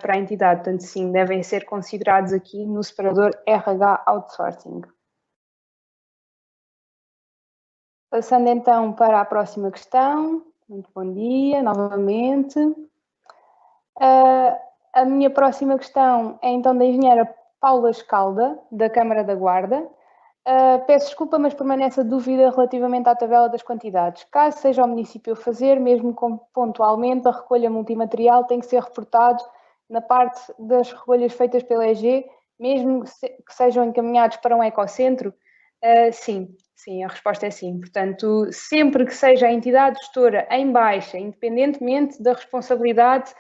para a entidade. Portanto, sim, devem ser considerados aqui no separador RH Outsourcing. Passando então para a próxima questão. Muito bom dia, novamente. A minha próxima questão é então da engenheira Paula Escalda, da Câmara da Guarda. Peço desculpa, mas permanece a dúvida relativamente à tabela das quantidades. Caso seja o município a fazer, mesmo pontualmente, a recolha multimaterial tem que ser reportado na parte das recolhas feitas pela EG, mesmo que sejam encaminhados para um ecocentro? Sim, a resposta é sim. Portanto, sempre que seja a entidade gestora em baixa, independentemente da responsabilidade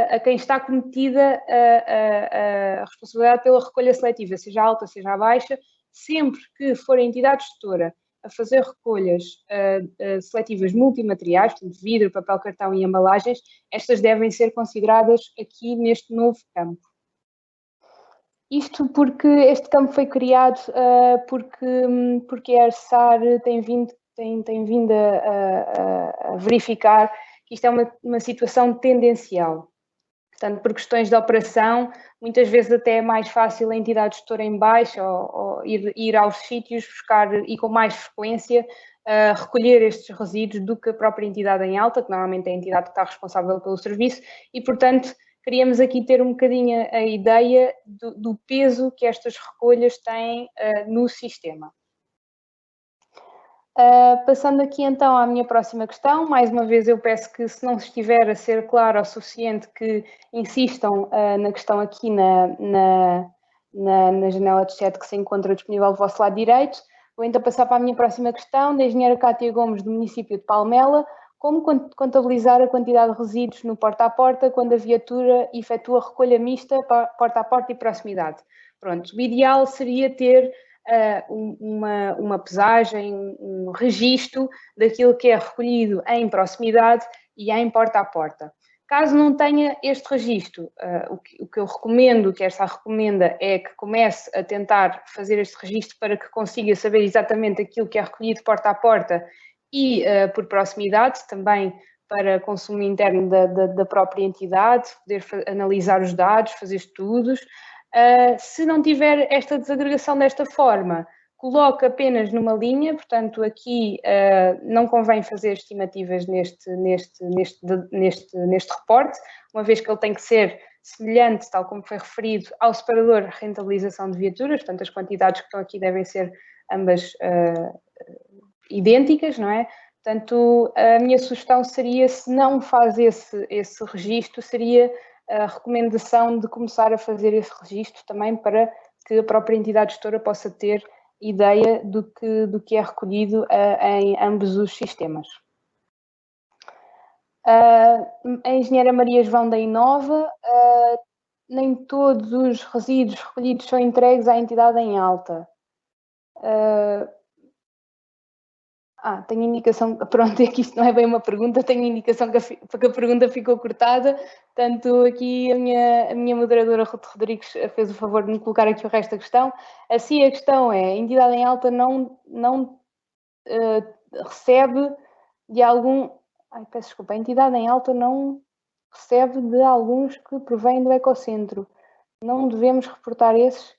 a quem está cometida a responsabilidade pela recolha seletiva, seja alta, seja baixa, sempre que for a entidade gestora a fazer recolhas seletivas multimateriais, portanto, vidro, papel, cartão e embalagens, estas devem ser consideradas aqui neste novo campo. Isto porque este campo foi criado porque a ERSAR tem vindo a verificar que isto é uma situação tendencial. Portanto, por questões de operação, muitas vezes até é mais fácil a entidade gestora em baixa ou ir aos sítios buscar e com mais frequência recolher estes resíduos do que a própria entidade em alta, que normalmente é a entidade que está responsável pelo serviço, e, portanto, queríamos aqui ter um bocadinho a ideia do peso que estas recolhas têm no sistema. Passando aqui então à minha próxima questão, mais uma vez eu peço que, se não estiver a ser claro o suficiente, que insistam na questão aqui na janela de chat que se encontra disponível do vosso lado direito. Vou então passar para a minha próxima questão, da engenheira Cátia Gomes, do município de Palmela. Como contabilizar a quantidade de resíduos no porta-a-porta quando a viatura efetua recolha mista porta-a-porta e proximidade? Pronto, o ideal seria ter uma pesagem, um registro daquilo que é recolhido em proximidade e em porta a porta. Caso não tenha este registro, o que eu recomendo, o que esta recomenda, é que comece a tentar fazer este registro para que consiga saber exatamente aquilo que é recolhido porta a porta e por proximidade, também para consumo interno da própria entidade, poder analisar os dados, fazer estudos. Se não tiver esta desagregação desta forma, coloque apenas numa linha, portanto aqui não convém fazer estimativas neste reporte, uma vez que ele tem que ser semelhante, tal como foi referido, ao separador rentabilização de viaturas, portanto as quantidades que estão aqui devem ser ambas idênticas, não é? Portanto, a minha sugestão seria, se não faz esse registro, seria a recomendação de começar a fazer esse registro também para que a própria entidade gestora possa ter ideia do que é recolhido em ambos os sistemas. A engenheira Maria João da Inova, nem todos os resíduos recolhidos são entregues à entidade em alta. Tenho indicação, pronto, é que isto não é bem uma pergunta, tenho indicação que a pergunta ficou cortada, portanto aqui a minha moderadora Ruth Rodrigues fez o favor de me colocar aqui o resto da questão. Assim a questão é, a entidade em alta não recebe de algum... peço desculpa, a entidade em alta não recebe de alguns que provêm do ecocentro. Não devemos reportar esses...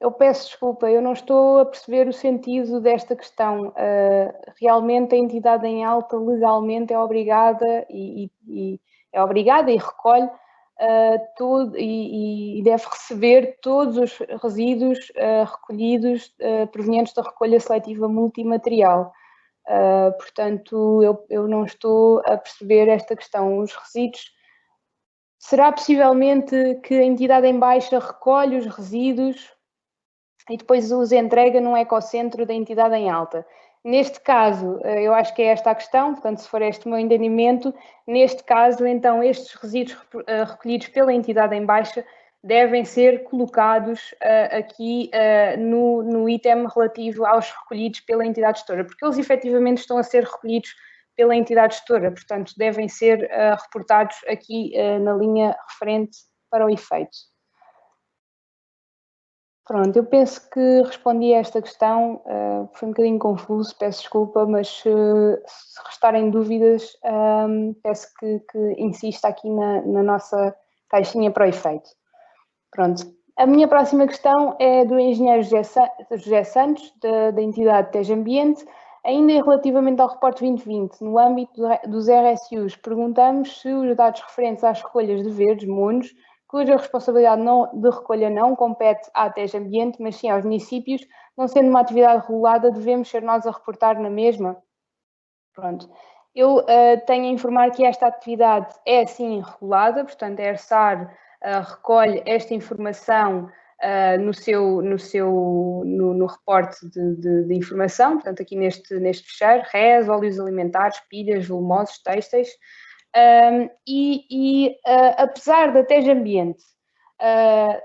Eu peço desculpa, eu não estou a perceber o sentido desta questão. Realmente a entidade em alta legalmente é obrigada e recolhe tudo e deve receber todos os resíduos recolhidos provenientes da recolha seletiva multimaterial. Portanto, eu não estou a perceber esta questão. Os resíduos... Será possivelmente que a entidade em baixa recolhe os resíduos e depois os entrega num ecocentro da entidade em alta? Neste caso, eu acho que é esta a questão, portanto, se for este o meu entendimento, neste caso, então, estes resíduos recolhidos pela entidade em baixa devem ser colocados aqui no item relativo aos recolhidos pela entidade gestora, porque eles efetivamente estão a ser recolhidos pela entidade gestora, portanto, devem ser reportados aqui na linha referente para o efeito. Pronto, eu penso que respondi a esta questão, foi um bocadinho confuso, peço desculpa, mas se restarem dúvidas, peço que insista aqui na nossa caixinha para o efeito. Pronto, a minha próxima questão é do engenheiro José Santos, da entidade TEJ Ambiente, ainda relativamente ao reporte 2020, no âmbito dos RSUs, perguntamos se os dados referentes às recolhas de verdes, monos, cuja responsabilidade de recolha não compete à TEJ Ambiente, mas sim aos municípios, não sendo uma atividade regulada, devemos ser nós a reportar na mesma? Pronto. Eu tenho a informar que esta atividade é sim regulada, portanto a ERSAR recolhe esta informação no reporte de informação, portanto aqui neste fecheiro, RES, óleos alimentares, pilhas, volumosos, têxteis, apesar da TEJ Ambiente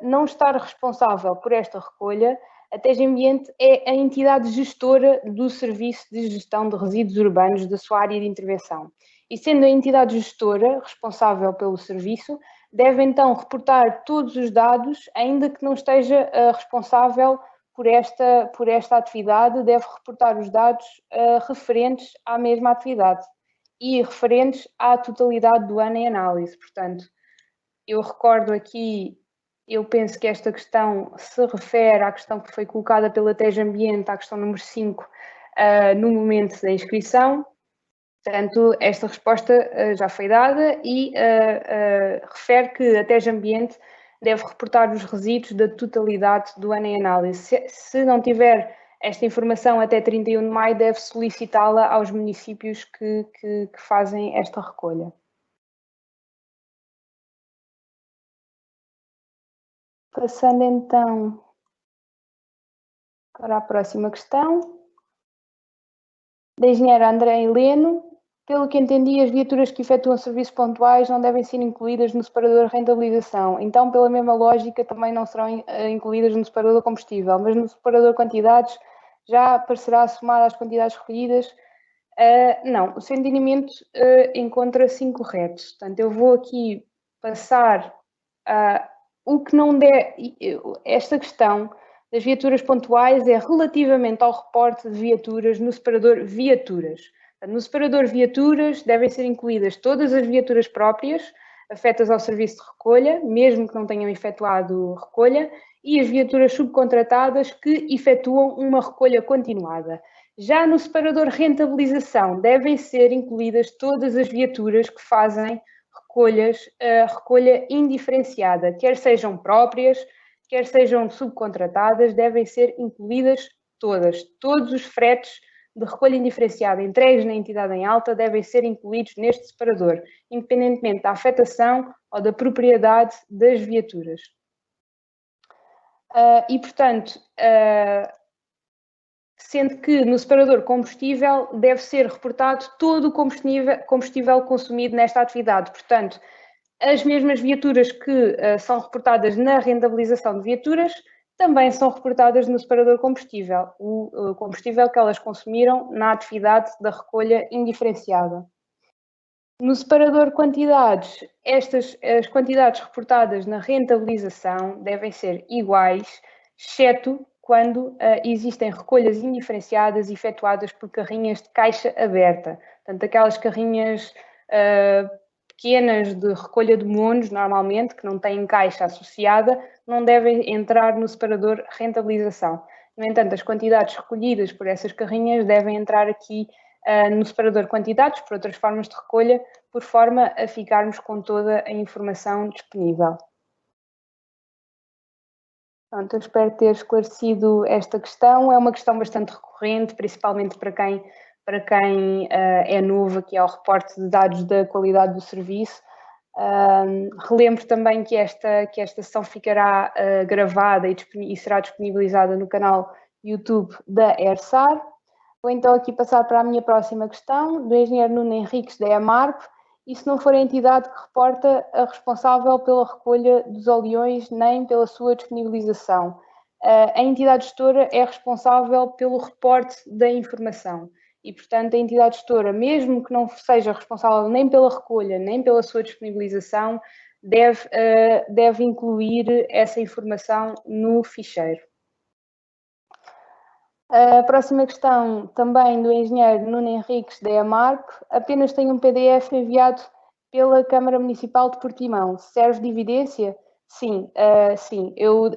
não estar responsável por esta recolha, a TEJ Ambiente é a entidade gestora do Serviço de Gestão de Resíduos Urbanos da sua área de intervenção. E sendo a entidade gestora responsável pelo serviço, deve então reportar todos os dados, ainda que não esteja responsável por esta atividade, deve reportar os dados referentes à mesma atividade e referentes à totalidade do ano em análise. Portanto, eu recordo aqui, eu penso que esta questão se refere à questão que foi colocada pela TEJ Ambiente, à questão número 5, no momento da inscrição. Portanto, esta resposta já foi dada e refere que a TEJ Ambiente deve reportar os resíduos da totalidade do ano em análise. Se não tiver esta informação até 31 de maio, deve solicitá-la aos municípios que fazem esta recolha. Passando então para a próxima questão, da engenheira André Heleno, Pelo que entendi, as viaturas que efetuam serviços pontuais não devem ser incluídas no separador rentabilização. Então, pela mesma lógica, também não serão incluídas no separador combustível, mas no separador quantidades já aparecerá somado às quantidades recolhidas. Não, o seu entendimento encontra-se incorreto. Portanto, eu vou aqui passar o que não der. Esta questão das viaturas pontuais é relativamente ao reporte de viaturas no separador viaturas. No separador viaturas devem ser incluídas todas as viaturas próprias afetas ao serviço de recolha, mesmo que não tenham efetuado recolha, e as viaturas subcontratadas que efetuam uma recolha continuada. Já no separador rentabilização devem ser incluídas todas as viaturas que fazem recolha indiferenciada, quer sejam próprias, quer sejam subcontratadas, devem ser incluídas todas. Todos os fretes de recolha indiferenciada entregues na entidade em alta devem ser incluídos neste separador, independentemente da afetação ou da propriedade das viaturas. E, portanto, sendo que no separador combustível deve ser reportado todo o combustível consumido nesta atividade. Portanto, as mesmas viaturas que são reportadas na rentabilização de viaturas também são reportadas no separador combustível, o combustível que elas consumiram na atividade da recolha indiferenciada. No separador quantidades, as quantidades reportadas na rentabilização devem ser iguais, exceto quando existem recolhas indiferenciadas efetuadas por carrinhas de caixa aberta. Portanto, aquelas carrinhas pequenas de recolha de monos, normalmente, que não têm caixa associada, não devem entrar no separador rentabilização. No entanto, as quantidades recolhidas por essas carrinhas devem entrar aqui no separador quantidades, por outras formas de recolha, por forma a ficarmos com toda a informação disponível. Pronto, eu espero ter esclarecido esta questão. É uma questão bastante recorrente, principalmente para quem é novo aqui ao reporte de dados da qualidade do serviço. Relembro também que esta sessão ficará gravada e será disponibilizada no canal YouTube da ERSAR. Vou então aqui passar para a minha próxima questão, do engenheiro Nuno Henriques, da EMARP, e se não for a entidade que reporta a responsável pela recolha dos oleões nem pela sua disponibilização. A entidade gestora é responsável pelo reporte da informação e, portanto, a entidade gestora, mesmo que não seja responsável nem pela recolha nem pela sua disponibilização, deve incluir essa informação no ficheiro. A próxima questão, também do engenheiro Nuno Henriques, da EMARP, apenas tem um PDF enviado pela Câmara Municipal de Portimão. Serve de evidência? Sim, sim. Eu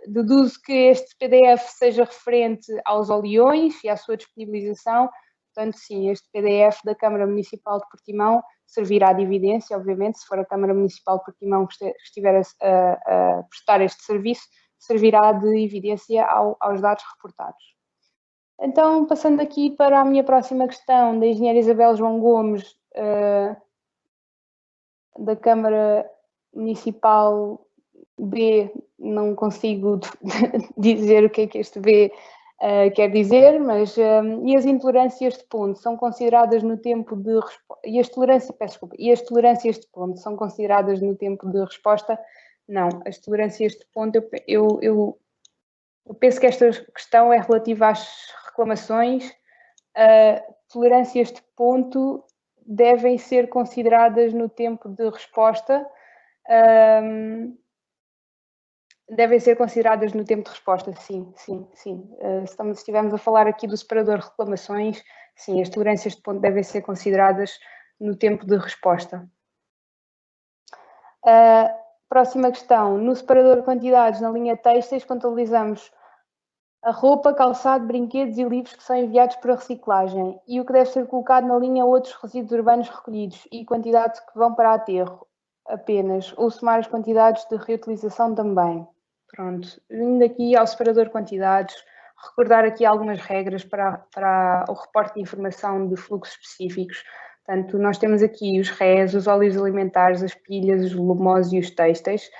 deduzo que este PDF seja referente aos oleões e à sua disponibilização. Portanto, sim, este PDF da Câmara Municipal de Portimão servirá de evidência, obviamente, se for a Câmara Municipal de Portimão que estiver a prestar este serviço, servirá de evidência aos dados reportados. Então, passando aqui para a minha próxima questão, da engenheira Isabel João Gomes, da Câmara Municipal B, não consigo dizer o que é que este B quer dizer, mas e as intolerâncias de ponto são consideradas no tempo de resposta, e as tolerâncias de ponto são consideradas no tempo de resposta? Não, as tolerâncias de ponto, eu penso que esta questão é relativa às reclamações. Tolerâncias de ponto devem ser consideradas no tempo de resposta. Devem ser consideradas no tempo de resposta, sim. Se estivermos a falar aqui do separador de reclamações, sim, as tolerâncias de ponto devem ser consideradas no tempo de resposta. Próxima questão. No separador de quantidades, na linha têxteis, contabilizamos a roupa, calçado, brinquedos e livros que são enviados para reciclagem e o que deve ser colocado na linha outros resíduos urbanos recolhidos e quantidades que vão para aterro apenas, ou somar as quantidades de reutilização também. Pronto, vindo aqui ao separador de quantidades, recordar aqui algumas regras para o reporte de informação de fluxos específicos. Portanto, nós temos aqui os RES, os óleos alimentares, as pilhas, os lumos e os têxteis.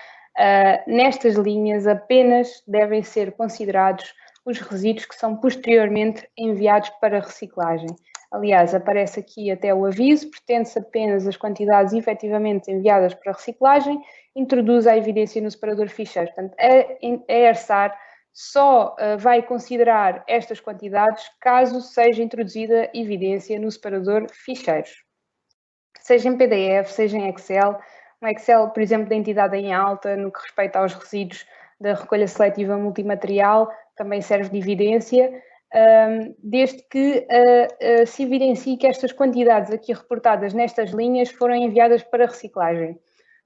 Nestas linhas apenas devem ser considerados os resíduos que são posteriormente enviados para reciclagem. Aliás, aparece aqui até o aviso, pretende-se apenas as quantidades efetivamente enviadas para reciclagem, introduz a evidência no separador ficheiro. Portanto, a ERSAR só vai considerar estas quantidades caso seja introduzida evidência no separador ficheiros. Seja em PDF, seja em Excel. Um Excel, por exemplo, da entidade em alta, no que respeita aos resíduos da recolha seletiva multimaterial, também serve de evidência, desde que se evidencie que estas quantidades aqui reportadas nestas linhas foram enviadas para reciclagem.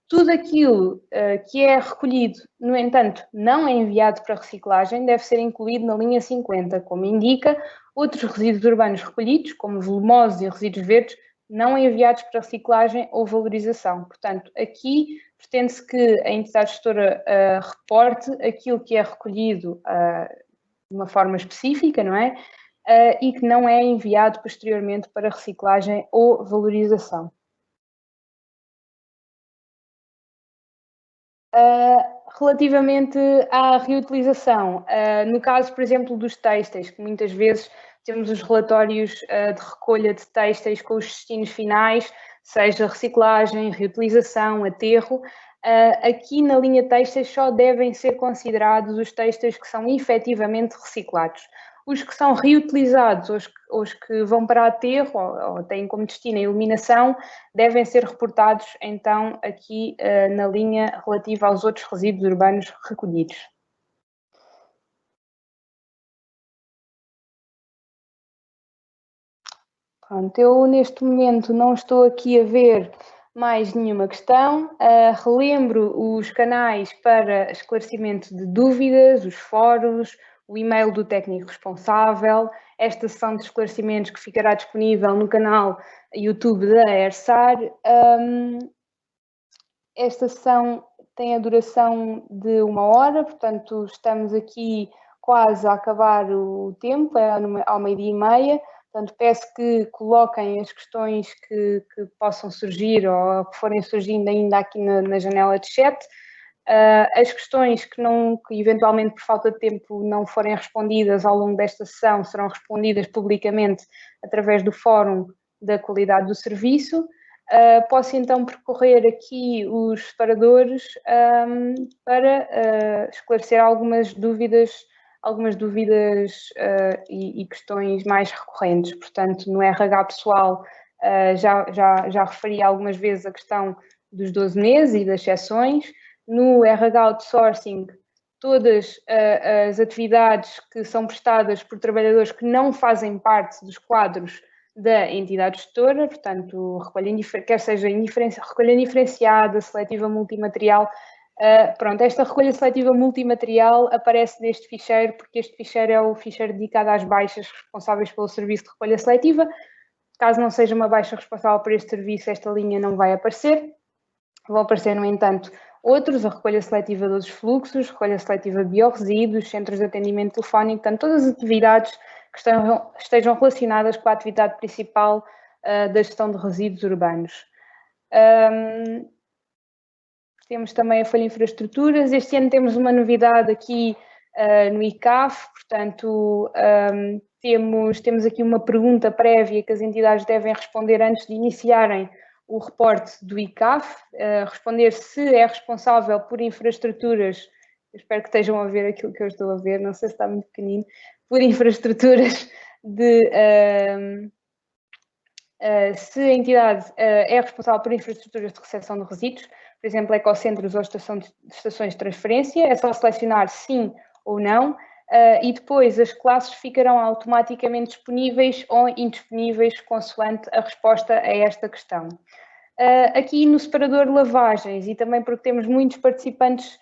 Tudo aquilo que é recolhido, no entanto, não é enviado para reciclagem, deve ser incluído na linha 50, como indica. Outros resíduos urbanos recolhidos, como volumosos e resíduos verdes, não enviados para reciclagem ou valorização. Portanto, aqui pretende-se que a entidade gestora reporte aquilo que é recolhido de uma forma específica, não é? E que não é enviado posteriormente para reciclagem ou valorização. Relativamente à reutilização, no caso, por exemplo, dos têxteis, que muitas vezes temos os relatórios de recolha de têxteis com os destinos finais, seja reciclagem, reutilização, aterro, aqui na linha têxteis só devem ser considerados os têxteis que são efetivamente reciclados. Os que são reutilizados, os que vão para aterro ou têm como destino a eliminação, devem ser reportados, então, aqui na linha relativa aos outros resíduos urbanos recolhidos. Pronto, eu neste momento não estou aqui a ver mais nenhuma questão. Relembro os canais para esclarecimento de dúvidas, os fóruns, o e-mail do técnico responsável, esta sessão de esclarecimentos que ficará disponível no canal YouTube da ERSAR. Esta sessão tem a duração de 1 hora, portanto estamos aqui quase a acabar o tempo, é ao 12h30. Portanto, peço que coloquem as questões que possam surgir ou que forem surgindo ainda aqui na janela de chat. As questões que eventualmente por falta de tempo não forem respondidas ao longo desta sessão serão respondidas publicamente através do Fórum da Qualidade do Serviço. Posso então percorrer aqui os separadores para esclarecer algumas dúvidas e questões mais recorrentes. Portanto, no RH pessoal já referi algumas vezes a questão dos 12 meses e das exceções. No RH outsourcing, todas as atividades que são prestadas por trabalhadores que não fazem parte dos quadros da entidade gestora, portanto, quer seja recolha indiferenciada, seletiva multimaterial. Pronto, esta recolha seletiva multimaterial aparece neste ficheiro, porque este ficheiro é o ficheiro dedicado às baixas responsáveis pelo serviço de recolha seletiva. Caso não seja uma baixa responsável por este serviço, esta linha não vai aparecer. Vão aparecer, no entanto, outros, a recolha seletiva dos fluxos, recolha seletiva de biorresíduos, centros de atendimento telefónico, portanto, todas as atividades que estejam relacionadas com a atividade principal da gestão de resíduos urbanos. Temos também a folha de infraestruturas. Este ano temos uma novidade aqui no ICAF, portanto, temos aqui uma pergunta prévia que as entidades devem responder antes de iniciarem o reporte do ICAF, responder se é responsável por infraestruturas, eu espero que estejam a ver aquilo que eu estou a ver, não sei se está muito pequenino, por infraestruturas se a entidade é responsável por infraestruturas de recepção de resíduos, por exemplo, ecocentros ou estações de transferência, é só selecionar sim ou não, e depois as classes ficarão automaticamente disponíveis ou indisponíveis consoante a resposta a esta questão. Aqui no separador lavagens, e também porque temos muitos participantes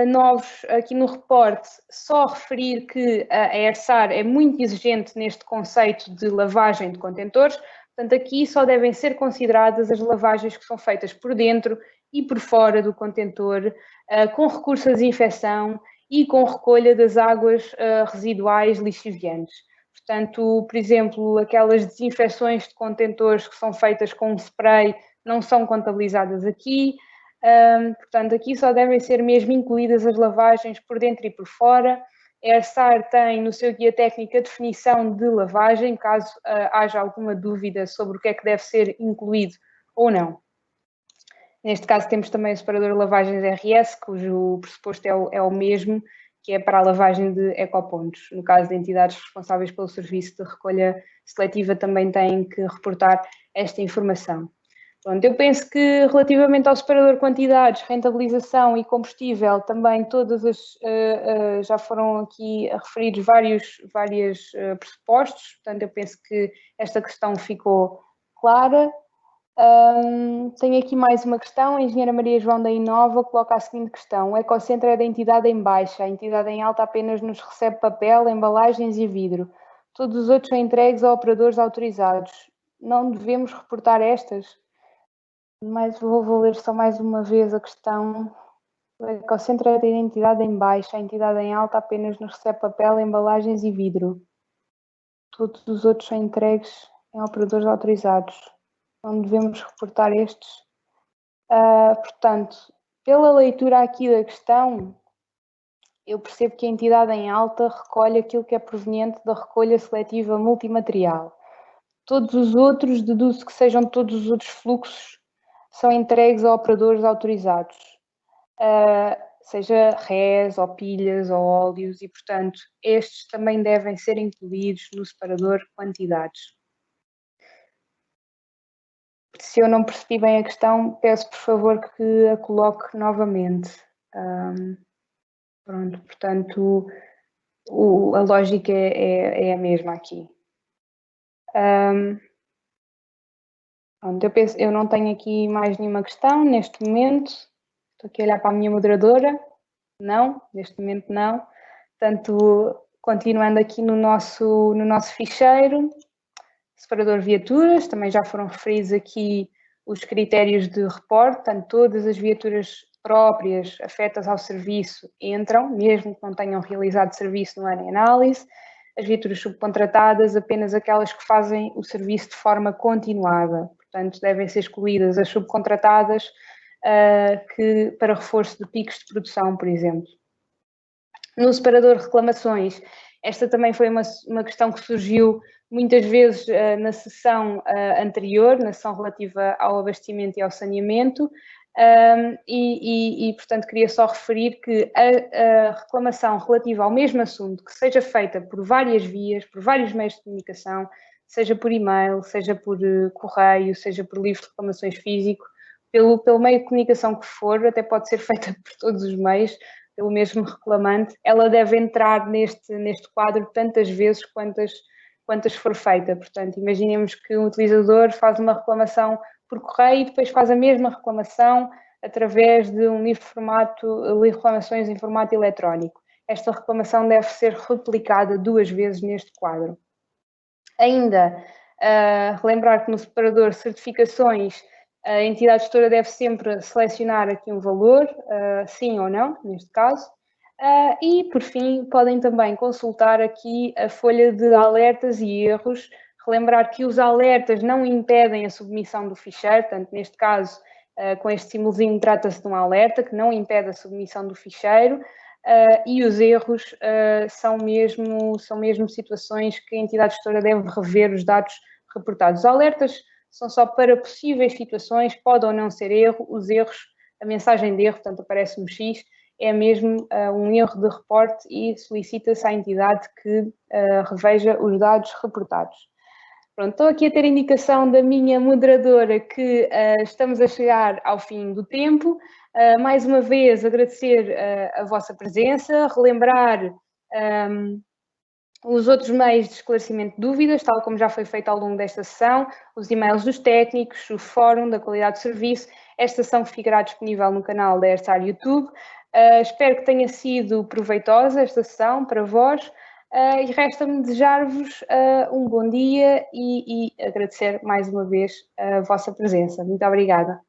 novos aqui no reporte, só referir que a ERSAR é muito exigente neste conceito de lavagem de contentores. Portanto, aqui só devem ser consideradas as lavagens que são feitas por dentro e por fora do contentor, com recurso à desinfecção e com recolha das águas residuais lixiviantes. Portanto, por exemplo, aquelas desinfecções de contentores que são feitas com um spray não são contabilizadas aqui. Portanto, aqui só devem ser mesmo incluídas as lavagens por dentro e por fora. A ERSAR tem no seu guia técnico a definição de lavagem, caso haja alguma dúvida sobre o que é que deve ser incluído ou não. Neste caso temos também o separador de lavagens RS, cujo pressuposto é o mesmo, que é para a lavagem de ecopontos. No caso de entidades responsáveis pelo serviço de recolha seletiva também têm que reportar esta informação. Pronto, eu penso que relativamente ao separador de quantidades, rentabilização e combustível, também todas já foram aqui referidos vários pressupostos, portanto eu penso que esta questão ficou clara. Tenho aqui mais uma questão. A engenheira Maria João da Inova coloca a seguinte questão: o Ecocentro é da entidade em baixa, a entidade em alta apenas nos recebe papel, embalagens e vidro. Todos os outros são entregues a operadores autorizados. Não devemos reportar estas? Mas vou ler só mais uma vez a questão. O Ecocentro é da entidade em baixa, a entidade em alta apenas nos recebe papel, embalagens e vidro. Todos os outros são entregues a operadores autorizados. Não devemos reportar estes. Portanto, pela leitura aqui da questão, eu percebo que a entidade em alta recolhe aquilo que é proveniente da recolha seletiva multimaterial. Todos os outros, deduzo que sejam todos os outros fluxos, são entregues a operadores autorizados, seja rés, ou pilhas, ou óleos, e, portanto, estes também devem ser incluídos no separador quantidades. Se eu não percebi bem a questão, peço por favor que a coloque novamente. Pronto, portanto, a lógica é a mesma aqui. Pronto, eu não tenho aqui mais nenhuma questão neste momento. Estou aqui a olhar para a minha moderadora. Não, neste momento não. Portanto, continuando aqui no nosso ficheiro. Separador viaturas, também já foram referidos aqui os critérios de reporte, portanto, todas as viaturas próprias afetas ao serviço entram, mesmo que não tenham realizado serviço no ano em análise. As viaturas subcontratadas, apenas aquelas que fazem o serviço de forma continuada. Portanto, devem ser excluídas as subcontratadas para reforço de picos de produção, por exemplo. No separador reclamações, esta também foi uma questão que surgiu muitas vezes na sessão anterior, na sessão relativa ao abastecimento e ao saneamento, portanto, queria só referir que a reclamação relativa ao mesmo assunto, que seja feita por várias vias, por vários meios de comunicação, seja por e-mail, seja por correio, seja por livro de reclamações físico, pelo meio de comunicação que for, até pode ser feita por todos os meios, pelo mesmo reclamante, ela deve entrar neste quadro tantas vezes quantas for feita. Portanto, imaginemos que um utilizador faz uma reclamação por correio e depois faz a mesma reclamação através de um livro de reclamações em formato eletrónico. Esta reclamação deve ser replicada 2 vezes neste quadro. Ainda, relembrar que no separador certificações, a entidade gestora deve sempre selecionar aqui um valor, sim ou não, neste caso. E, por fim, podem também consultar aqui a folha de alertas e erros. Relembrar que os alertas não impedem a submissão do ficheiro, portanto, neste caso, com este símbolozinho, trata-se de um alerta que não impede a submissão do ficheiro. E os erros são mesmo situações que a entidade gestora deve rever os dados reportados. Os alertas são só para possíveis situações, pode ou não ser erro. Os erros, a mensagem de erro, portanto, aparece no X, é mesmo um erro de reporte e solicita-se à entidade que reveja os dados reportados. Pronto, estou aqui a ter a indicação da minha moderadora que estamos a chegar ao fim do tempo. Mais uma vez, agradecer a vossa presença, relembrar os outros meios de esclarecimento de dúvidas, tal como já foi feito ao longo desta sessão, os e-mails dos técnicos, o fórum da qualidade de serviço. Esta sessão ficará disponível no canal da ERSAR YouTube. Espero que tenha sido proveitosa esta sessão para vós. E resta-me desejar-vos um bom dia e agradecer mais uma vez a vossa presença. Muito obrigada.